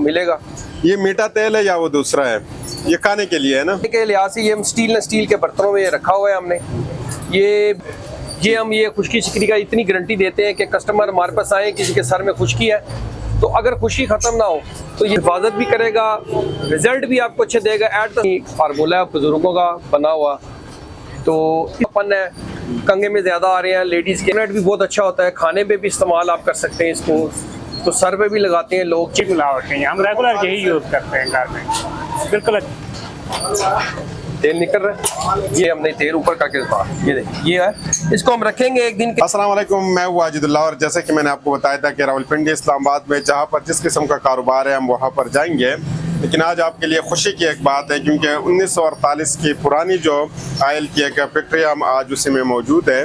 मिलेगा। ये मीठा तेल है या वो दूसरा है? ये खाने के लिए है ना? के लिहाज से ये हम स्टील के बर्तनों में रखा हुआ है हमने। ये खुश्की शिकरी का इतनी गारंटी देते हैं कि कस्टमर हमारे पास आए, किसी के सर में खुश्की है तो अगर खुश्की खत्म ना हो तो ये हिफाजत भी करेगा, रिजल्ट भी आपको अच्छे देगा। फार्मूला है बुजुर्गों का बना हुआ, तो अपन है कंगे में ज़्यादा आ रहे हैं लेडीज़ के। नेट भी बहुत अच्छा होता है, खाने पे भी इस्तेमाल आप कर सकते हैं इसको, तो सर पे भी लगाते हैं लोग। मिलावट नहीं, हम रेगुलर यही यूज़ करते हैं घर में। बिल्कुल तेल निकल रहा है, ये हमने तेल ऊपर करके ये है, इसको हम रखेंगे एक दिन के। अस्सलाम वालेकुम, मैं हूँ वाजिदुल्लाह और जैसे कि मैंने आपको बताया था कि रावलपिंडी इस्लामाबाद में जहाँ पर जिस किस्म का कारोबार है हम वहाँ पर जाएंगे। लेकिन आज आपके लिए खुशी की एक बात है क्योंकि 1948 की पुरानी जो आयल की एक फैक्ट्री हम आज उसी में मौजूद है।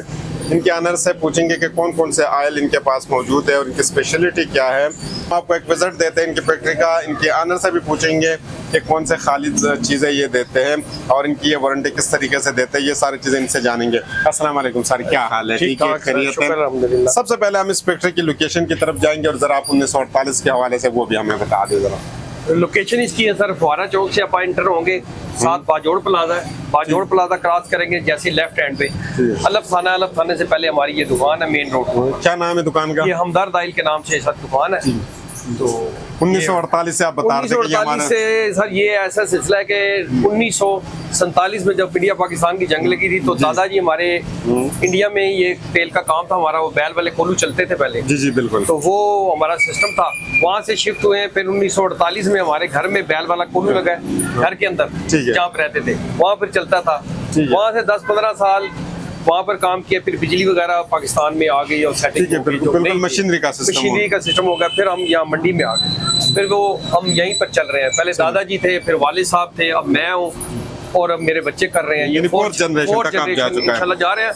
इनके ऑनर से पूछेंगे कि कौन कौन से आयल इनके पास मौजूद है और इनकी स्पेशलिटी क्या है। हम आपको एक विजिट देते हैं इनकी फैक्ट्री का। इनके ऑनर से भी पूछेंगे कि कौन से खालिद चीज़ें ये देते हैं और इनकी ये वारंटी किस तरीके से देते हैं, ये सारी चीज़ें इनसे जानेंगे। अस्सलाम वालेकुम सर, क्या हाल है? ठीक है, खैरियत है? सबसे पहले हम इस फैक्ट्री की लोकेशन की तरफ जाएंगे और ज़रा आप 1948 के हवाले से वो भी हमें बता दें ज़रा। लोकेशन इसकी है सर, फुहारा चौक से आप एंटर होंगे, साथ बाजोड़ प्लाजा है, बाजोड़ प्लाजा क्रॉस करेंगे जैसे लेफ्ट हैंड पे अलफ थाने से पहले हमारी ये दुकान है मेन रोड। क्या नाम है दुकान का? ये हमदर्द आयल के नाम से सर दुकान है। तो 1948 से आप बता रहे थे कि 1948 से सर ये ऐसा सिलसिला है कि 1947 में जब इंडिया पाकिस्तान की जंग लगी थी तो दादाजी हमारे इंडिया में ये तेल का काम था हमारा, वो बैल वाले कोलू चलते थे पहले। जी जी बिल्कुल। तो वो हमारा सिस्टम था, वहाँ से शिफ्ट हुए हैं। फिर 1948 में हमारे घर में बैल वाला कोलू लगा है घर के अंदर जहाँ पे रहते थे, वहाँ पर चलता था। वहाँ से 10-15 साल वहाँ पर काम किया, फिर बिजली वगैरह पाकिस्तान में आ गई और सेटिंग मशीनरी का सिस्टम हो गया। फिर हम यहाँ मंडी में आ गए, फिर वो हम यहीं पर चल रहे हैं। पहले दादाजी थे, फिर वालिद साहब थे, अब मैं हूँ और अब मेरे बच्चे कर रहे हैं। ये फोर्थ जनरेशन इंशाल्लाह जा रहे हैं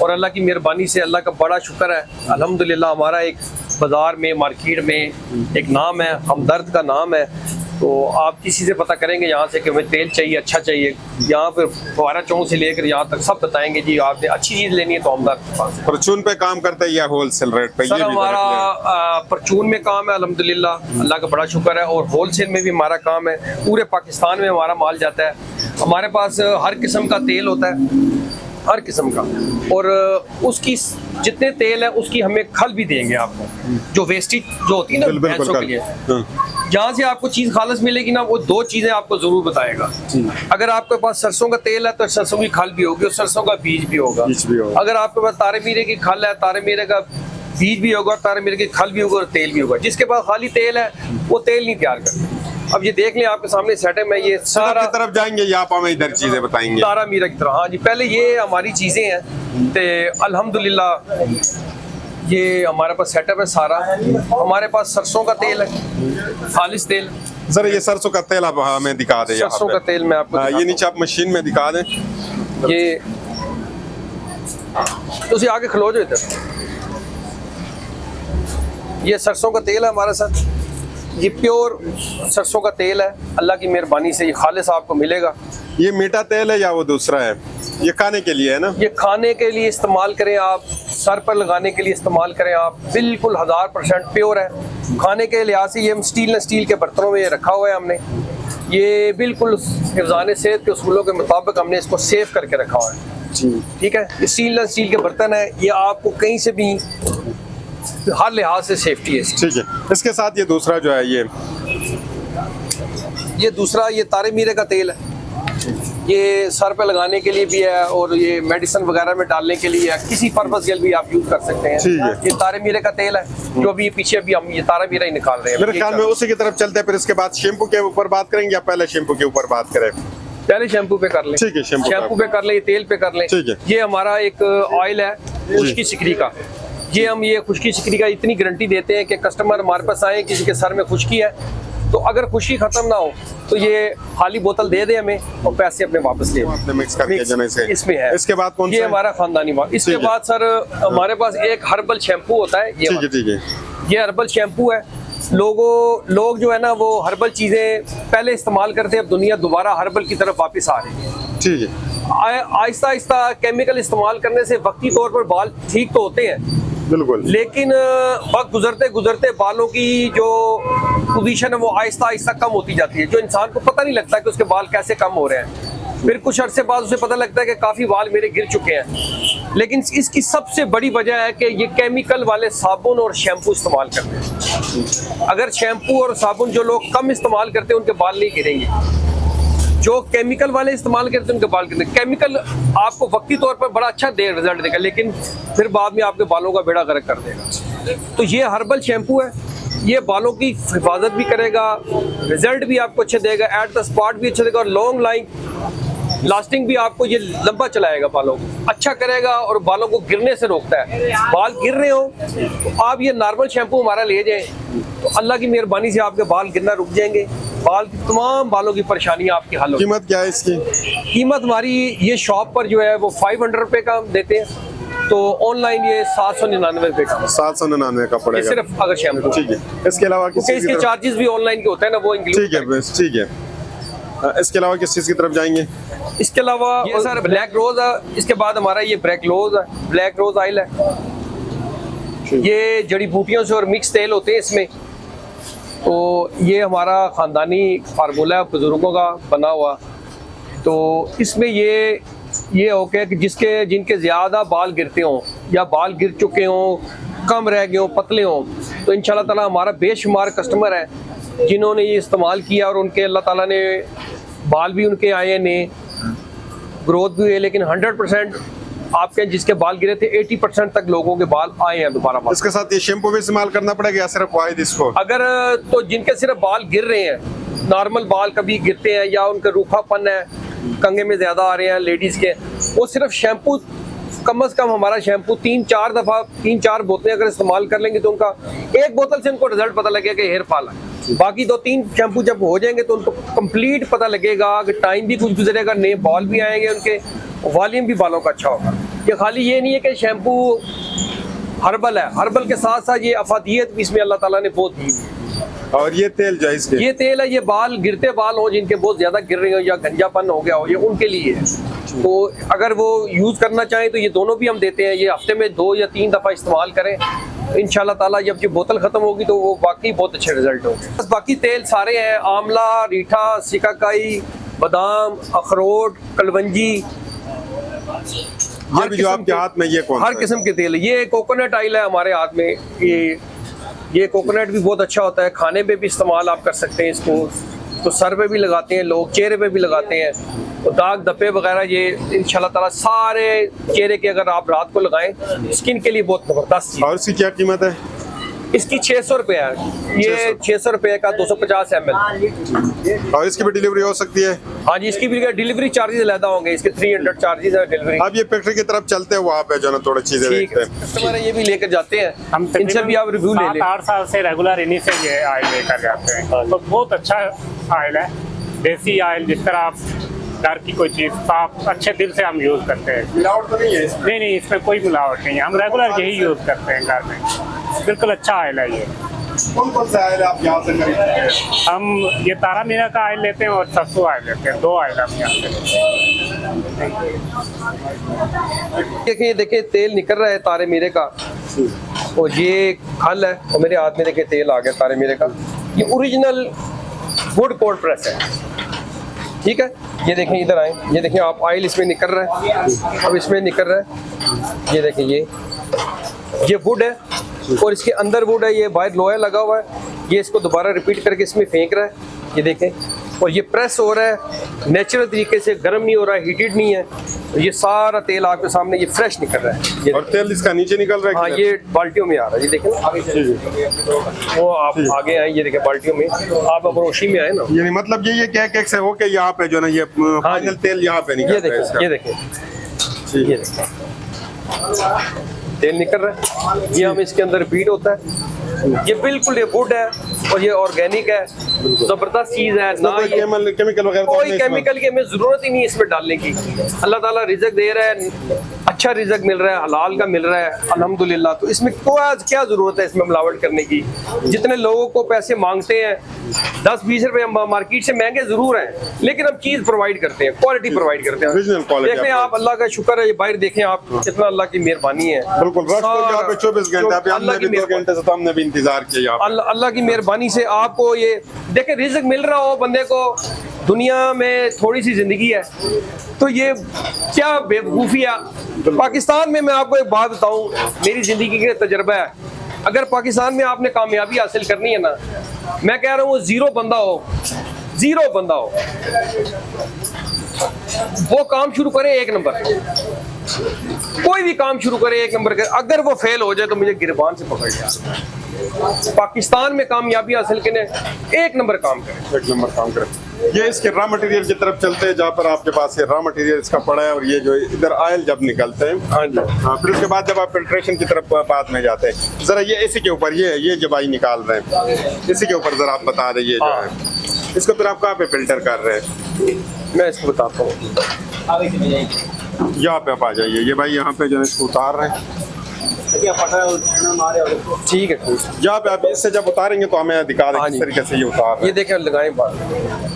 और अल्लाह की मेहरबानी से अल्लाह का बड़ा शुक्र है अल्हम्दुलिल्लाह। हमारा एक बाजार में मार्केट में एक नाम है, हमदर्द का नाम है। तो आप किसी से पता करेंगे यहाँ से कि हमें तेल चाहिए, अच्छा चाहिए, यहाँ पे फुहारा चौक से लेकर यहाँ तक सब बताएंगे जी आपने अच्छी चीज़ लेनी है तो हमदर्द के पास। परचून पे काम करते हैं या होलसेल रेट पे? सर हमारा परचून में काम है अल्हम्दुलिल्लाह, अल्लाह का बड़ा शुक्र है, और होलसेल में भी हमारा काम है। पूरे पाकिस्तान में हमारा माल जाता है। हमारे पास हर किस्म का तेल होता है, हर किस्म का, और उसकी जितने तेल है उसकी हमें खल भी देंगे आपको, जो वेस्टेज जो होती है ना भैंसों के लिए। जहाँ से आपको चीज़ खालस मिलेगी ना, वो दो चीज़ें आपको ज़रूर बताएगा। अगर आपके पास सरसों का तेल है तो सरसों की खल भी होगी और सरसों का बीज भी होगा। अगर आपके पास तारे मीरे की खल है, तारे मीरे का बीज भी होगा, तारे मीरे की खल भी होगा और तेल भी होगा। जिसके पास खाली तेल है वो तेल नहीं तैयार करते। अब ये देख लें आपके सामने सेटअप है, ये सारा की तरफ जाएंगे या आप हमें इधर चीजें बताएंगे? तारा मीरा की तरह, हाँ जी। पहले ये हमारी चीज़ें हैं तो अल्हम्दुलिल्लाह ये हमारे पास सेटअप है सारा। हमारे पास सरसों का तेल है, खालिस तेल। सर ये सरसों का तेल आप हमें दिखा दें। सरसों का तेल मैं आपको ये नीचे आप मशीन में दिखा दें। ये तो आगे खलो जो इधर, ये सरसों का तेल है हमारे साथ। ये प्योर सरसों का तेल है, अल्लाह की मेहरबानी से ये खालिस आपको मिलेगा। ये मीठा तेल है या वो दूसरा है? ये खाने के लिए है ना? ये खाने के लिए इस्तेमाल करें आप, सर पर लगाने के लिए इस्तेमाल करें आप, बिल्कुल 1000% प्योर है। खाने के लिहाज से ये हम स्टील के बर्तनों में रखा हुआ है हमने। ये बिल्कुल हिफ़्ज़ान सेहत के उसूलों के मुताबिक हमने इसको सेव करके रखा हुआ है जी। ठीक है, ये स्टील के बर्तन है, ये आपको कहीं से भी हर लिहाज से सेफ्टी है। ठीक है, इसके साथ ये दूसरा जो है ये दूसरा ये तारे मीरे का तेल है। ये सर पे लगाने के लिए भी है और ये मेडिसिन वगैरह में डालने के लिए है, किसी पर्पस के लिए भी आप यूज कर सकते हैं। ये तारे मीरे का तेल है जो अभी पीछे अभी हम ये तारा मीरा ही निकाल रहे हैं। मेरे ख्याल में उसी की तरफ चलते हैं, फिर इसके बाद शैम्पू के ऊपर बात करेंगे या पहले शैम्पू के ऊपर बात करें? पहले शैम्पू पे कर लें। ठीक है, शैम्पू पे कर लें, तेल पे कर लें। ठीक है। ये हमारा एक ऑयल है खुश्की शिकरी का। ये खुश्की शिकरी का इतनी गारंटी देते हैं कि कस्टमर हमारे पास आए, किसी के सर में खुश्की है तो अगर खुशी खत्म ना हो तो ये खाली बोतल दे दे हमें और पैसे अपने वापस ले मिक्स करके इसमें है। इसके बाद कौन ये हमारा खानदानी माल। इसके बाद सर हमारे पास एक हर्बल शैम्पू होता है। ये हर्बल शैम्पू है। लोग जो है ना वो हर्बल चीजें पहले इस्तेमाल करते हैं, अब दुनिया दोबारा हर्बल की तरफ वापस आ रही है। ठीक है। आहिस्ता आहिस्ता केमिकल इस्तेमाल करने से वक्ती तौर पर बाल ठीक तो होते हैं बिल्कुल। लेकिन वक्त गुजरते गुजरते बालों की जो पोजीशन है वो आहिस्ता आहिस्ता कम होती जाती है, जो इंसान को पता नहीं लगता कि उसके बाल कैसे कम हो रहे हैं। फिर कुछ अरसे बाद उसे पता लगता है कि काफ़ी बाल मेरे गिर चुके हैं। लेकिन इसकी सबसे बड़ी वजह है कि ये केमिकल वाले साबुन और शैम्पू इस्तेमाल करते हैं। अगर शैम्पू और साबुन जो लोग कम इस्तेमाल करते हैं उनके बाल नहीं गिरेंगे, जो केमिकल वाले इस्तेमाल करते हैं उनके बाल गिरते हैं। केमिकल आपको वक्ती तौर पर बड़ा अच्छा रिजल्ट देगा, लेकिन फिर बाद में आपके बालों का बेड़ा गर्क कर देगा। तो ये हर्बल शैम्पू है, ये बालों की हिफाजत भी करेगा, रिजल्ट भी आपको अच्छे देगा, एट द स्पॉट भी अच्छा देगा, और लॉन्ग लास्टिंग भी आपको ये लंबा चलाएगा, बालों को अच्छा करेगा और बालों को गिरने से रोकता है। बाल गिर रहे हो तो आप ये नॉर्मल शैम्पू हमारा ले जाएं तो अल्लाह की मेहरबानी से आपके बाल गिरना रुक जाएंगे, बाल की तमाम बालों की परेशानियां आपकी हल होगी। कीमत क्या है इसकी? कीमत हमारी ये शॉप पर जो है वो 500 रुपये का हम देते हैं, तो ऑनलाइन ये 799 रुपये का, 799 का पड़ेगा सिर्फ अगर शैम्पू। ठीक है। इसके अलावा क्योंकि इसके चार्जेस भी ऑनलाइन के होते हैं ना, वो इंक्लूड। ठीक है बस, ठीक है। इसके अलावा किस चीज़ की तरफ जाएंगे? इसके अलावा ये सर ब्लैक रोज है, इसके बाद हमारा ये ब्लैक रोज ऑयल है। ये जड़ी बूटियों से और मिक्स तेल होते हैं इसमें, तो ये हमारा ख़ानदानी फार्मूला है, बुजुर्गों का बना हुआ। तो इसमें ये हो गया कि जिनके ज़्यादा बाल गिरते हों या बाल गिर चुके हों, कम रह गए हों, पतले हों, तो इंशाल्लाह ताला हमारा बेशुमार कस्टमर है जिन्होंने ये इस्तेमाल किया और उनके अल्लाह ताला ने बाल भी उनके आए हैं, नए ग्रोथ भी है। लेकिन 100% आपके जिसके बाल गिरे थे 80% तक लोगों के बाल आए हैं दोबारा बाल। इसके साथ ये शैम्पू भी इस्तेमाल करना पड़ेगा या सिर्फ वाहिद इसको? अगर तो जिनके सिर्फ बाल गिर रहे हैं, नॉर्मल बाल कभी गिरते हैं या उनका रूखापन है, कंगे में ज़्यादा आ रहे हैं लेडीज़ के, वो सिर्फ शैम्पू कम से कम हमारा शैम्पू 3-4 बोतलें अगर इस्तेमाल कर लेंगे तो उनका एक बोतल से उनको रिजल्ट पता लगेगा कि हेयर फॉल है। बाकी 2-3 शैम्पू जब हो जाएंगे तो उनको कंप्लीट पता लगेगा कि टाइम भी कुछ गुजरेगा, नए बाल भी आएंगे, उनके वॉल्यूम भी बालों का अच्छा होगा। ये खाली ये नहीं है कि शैम्पू हर्बल है, हर्बल के साथ साथ ये अफादियत भी इसमें अल्लाह ताला ने बहुत दी है। और ये तेल जो है इसके, ये तेल है, ये बाल गिरते बाल हो जिनके बहुत ज़्यादा गिर रहे हो या गंजापन हो गया हो, ये उनके लिए है। तो अगर वो यूज़ करना चाहें तो ये दोनों भी हम देते हैं। ये हफ्ते में 2 या 3 दफ़ा इस्तेमाल करें, इंशाल्लाह ताला जब ये बोतल ख़त्म होगी तो वो बाकी बहुत अच्छे रिजल्ट होंगे। बस बाकी तेल सारे हैं, आंवला, रीठा, सिकाकाई, बादाम, अखरोट, कलवंजी, ये भी जो आपके हाथ में ये कौन हर किस्म के तेल है। ये कोकोनट ऑयल है हमारे हाथ में, ये कोकोनट भी बहुत अच्छा होता है, खाने पे भी इस्तेमाल आप कर सकते हैं इसको, तो सर पे भी लगाते हैं लोग, चेहरे पे भी लगाते हैं, तो दाग धब्बे वगैरह ये इंशाल्लाह ताला सारे चेहरे के अगर आप रात को लगाएं स्किन के लिए बहुत ज़बरदस्त चीज़। और इसकी क्या कीमत है? इसकी 600 रुपये है, ये 600 रुपये का 250 ml। और इसकी भी डिलीवरी हो सकती है? हाँ जी, इसकी भी डिलीवरी चार्जेस ज़्यादा होंगे, इसके 300 चार्जेस है डिलीवरी। आप ये फैक्ट्री की तरफ चलते हैं, वहाँ पे जो ना थोड़ी चीजें देखते हैं। कस्टमर है ये भी लेकर जाते हैं, हम इनसे भी आप रिव्यू ले लें। 7-8 साल से रेगुलर इन्हीं से ये ऑयल लेकर जाते हैं, तो बहुत अच्छा ऑयल है, देसी ऑयल। जिस तरह आप घर की कोई चीज़ साफ अच्छे दिल से हम यूज़ करते हैं। मिलावट तो नहीं है इसमें? नहीं, इसमें कोई मिलावट नहीं है, हम रेगुलर यही यूज़ करते हैं घर में, बिल्कुल अच्छा ऑयल है ये। कौन कौन सा ऑयल आप यहाँ से खरीदते हैं? हम ये तारा मीरा का ऑयल लेते हैं और सरसों ऑयल लेते हैं, 2 ऑयल हम यहाँ से लेते हैं। देखिए तेल निकल रहा है तारे मीरे का, और ये खल है, और मेरे हाथ में देखिए तेल आ गया तारे मीरे का। ये ओरिजिनल वुड कोल्ड प्रेस है, ठीक है। ये देखें, इधर आए, ये देखें आप, ऑयल इसमें निकल रहा है, अब इसमें निकल रहा है, ये देखें ये वुड है और इसके अंदर वुड है, ये बाहर लोहा लगा हुआ है, ये इसको दोबारा रिपीट करके इसमें फेंक रहा है, ये देखें, और ये प्रेस हो रहा है नेचुरल तरीके से, गर्म नहीं हो रहा है, हीटेड नहीं है, तो ये सारा तेल आपके सामने ये फ्रेश निकल रहा है। ये और तेल इसका नीचे निकल रहा है? हाँ, ये बाल्टियों में आ रहा है, ये देखें ना, वो आप आगे आए, ये देखें बाल्टियों में, आप अबरोशी में आए ना, यानी मतलब ये केक से हो के यहाँ पे जो ना ये फाइनल तेल यहाँ पे निकल रहा है इसका। ये देखें, ये देखें तेल निकल रहा है, ये हम इसके अंदर रिपीट होता है, ये बिल्कुल ये वुड है और ये ऑर्गेनिक है, जबरदस्त चीज़ है ना, ये केमिकल वगैरह कोई केमिकल की हमें जरूरत ही नहीं है इसमें डालने की। अल्लाह ताला रिज़्क दे रहा है, अच्छा रिज़्क मिल रहा है, हलाल का मिल रहा है अल्हम्दुलिल्लाह, तो इसमें क्या जरूरत है इसमें मिलावट करने की। जितने लोगों को पैसे मांगते हैं 10-20 रुपए मार्केट से महंगे जरूर हैं, लेकिन हम चीज प्रोवाइड करते हैं, क्वालिटी प्रोवाइड करते हैं। Original quality देखें आप, अल्लाह का शुक्र है, ये बाहर देखें आप, कितना अल्लाह की मेहरबानी है। बिल्कुल रश तो यहाँ पे 24 घंटे, अभी हमने भी 2 घंटे से तो हमने भी इंतजार किया यहाँ पे। अल्लाह की मेहरबानी से आपको ये देखें, रिज़्क मिल रहा हो बंदे को, दुनिया में थोड़ी सी जिंदगी है, तो ये क्या बेवकूफ़िया। पाकिस्तान में मैं आपको एक बात बताऊं, मेरी जिंदगी का तजर्बा है, अगर पाकिस्तान में आपने कामयाबी हासिल करनी है ना, मैं कह रहा हूँ, वो ज़ीरो बंदा हो, वो काम शुरू करे 1 नंबर, कोई भी काम शुरू करे 1 नंबर करे, अगर वो फेल हो जाए तो मुझे गिरबान से पकड़ लिया। पाकिस्तान में कामयाबी हासिल करने 1 नंबर काम करें, 1 नंबर काम करें। ये इसके रॉ मटेरियल की तरफ चलते हैं, जहाँ पर आपके पास ये रॉ मटेरियल इसका पड़ा है, और ये जो इधर ऑयल जब निकलते हैं, हाँ जी, हाँ, फिर उसके बाद जब आप फिल्ट्रेशन की तरफ बाद में जाते हैं, जरा ये इसी के ऊपर ये जब आई निकाल रहे हैं, इसी के ऊपर जरा आप बता रहे जो है, इसको फिर आप कहाँ पे फिल्टर कर रहे हैं? मैं इसको बताता हूँ। यहाँ पे आप आ जाइए, ये भाई यहाँ पे जो है इसको उतार रहे हैं, ठीक है, यहाँ पे आप इससे जब उतारेंगे तो हमें दिखा दें किस तरीके से ये उतार रहे ये देखें, लगाएं बात,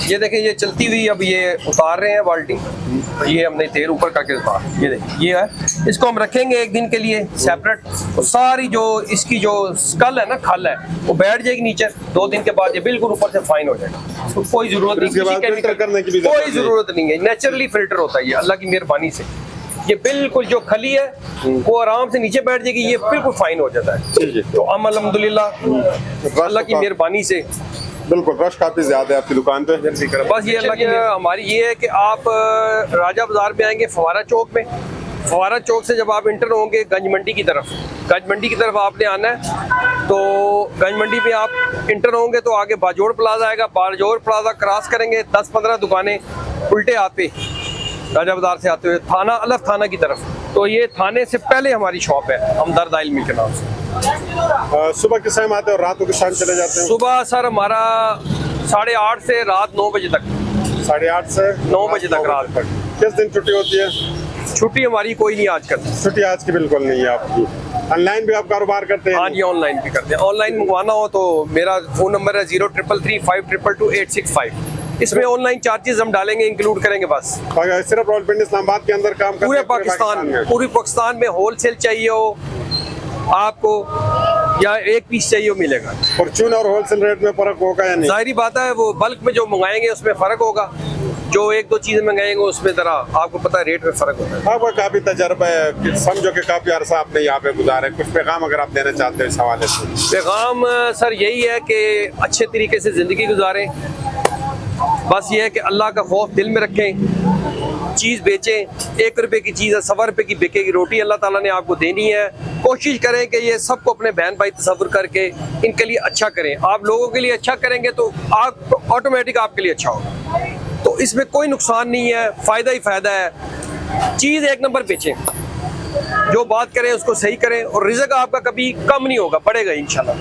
ये देखें, ये चलती हुई, अब ये उतार रहे हैं बाल्टी, ये हमने तेल ऊपर करके उतार, ये देखें, ये है, इसको हम रखेंगे 1 दिन के लिए सेपरेट, तो सारी जो इसकी जो स्कल है ना, खल है, वो बैठ जाएगी नीचे, 2 दिन के बाद ये बिल्कुल ऊपर से फाइन हो जाएगा, तो कोई जरूरत नहीं, इसके बाद फिल्टर करने की भी कोई जरूरत नहीं है, नेचुरली फिल्टर होता है ये, अल्लाह की मेहरबानी से। ये बिल्कुल जो खली है वो आराम से नीचे बैठ जाएगी, ये बिल्कुल फाइन हो जाता है। तो हम अल्हम्दुलिल्लाह अल्लाह की मेहरबानी से, बिल्कुल रश काफी ज्यादा है आपकी दुकान पे। बस ये अल्लाह की हमारी ये है कि आप राजा बाजार में आएंगे, फवारा चौक में, फवारा चौक से जब आप इंटर होंगे गंज मंडी की तरफ आपने आना है, तो गंज मंडी में आप इंटर होंगे तो आगे बाजोड़ प्लाजा आएगा, बाजोड़ प्लाजा क्रॉस करेंगे, 10-15 दुकानें उल्टे आते राजा बाजार से आते हुए थाना, अलग थाना की तरफ, तो ये थाने से पहले हमारी शॉप है, हमदर्द ऑयल मिल के नाम से। सुबह किस टाइम आते हैं और रात को किस टाइम चले जाते हैं? सुबह सर हमारा 8:30 से रात 9 बजे तक, 8:30 से 9 बजे तक रात तक। किस दिन छुट्टी होती है? छुट्टी हमारी कोई नहीं आजकल, छुट्टी आज की बिल्कुल नहीं है आपकी। ऑनलाइन भी आप कारोबार करते हैं? हाँ जी, ऑनलाइन भी करते हैं। ऑनलाइन मंगवाना हो तो मेरा फ़ोन नंबर है 033352222865। इसमें ऑनलाइन चार्जेस हम डालेंगे, इंक्लूड करेंगे बस। सिर्फ रावलपिंडी इस्लामाबाद के अंदर काम करते पूरे हैं? पूरे पाकिस्तान में होलसेल चाहिए हो आपको या 1 पीस चाहिए हो, मिलेगा। फॉर्चून और होलसेल रेट में फर्क होगा या नहीं? जाहिर बात है, वो बल्क में जो मंगाएंगे उसमें फ़र्क होगा, जो 1-2 चीज़ें मंगाएंगे उसमें ज़रा आपको पता है रेट में फ़र्क होता है। आपका काफ़ी तजर्बा है, समझो कि काफ़ी अरसा आपने यहाँ पे गुजारा है, कुछ पैगाम अगर आप देना चाहते हैं इस हवाले से? पैगाम सर यही है कि अच्छे तरीके से ज़िंदगी गुजारें, बस ये है कि अल्लाह का खौफ दिल में रखें, चीज़ बेचें, 1 रुपए की चीज़ है 1.25 रुपए की बिकेगी, रोटी अल्लाह ताला ने आपको देनी है। कोशिश करें कि ये सबको अपने बहन भाई तसव्वुर करके इनके लिए अच्छा करें। आप लोगों के लिए अच्छा करेंगे तो आप ऑटोमेटिक आपके लिए अच्छा होगा, तो इसमें कोई नुकसान नहीं है, फ़ायदा ही फ़ायदा है। चीज़ 1 नंबर बेचें, जो बात करें उसको सही करें, और रिज़्क आपका कभी कम नहीं होगा, बढ़ेगा इंशाल्लाह।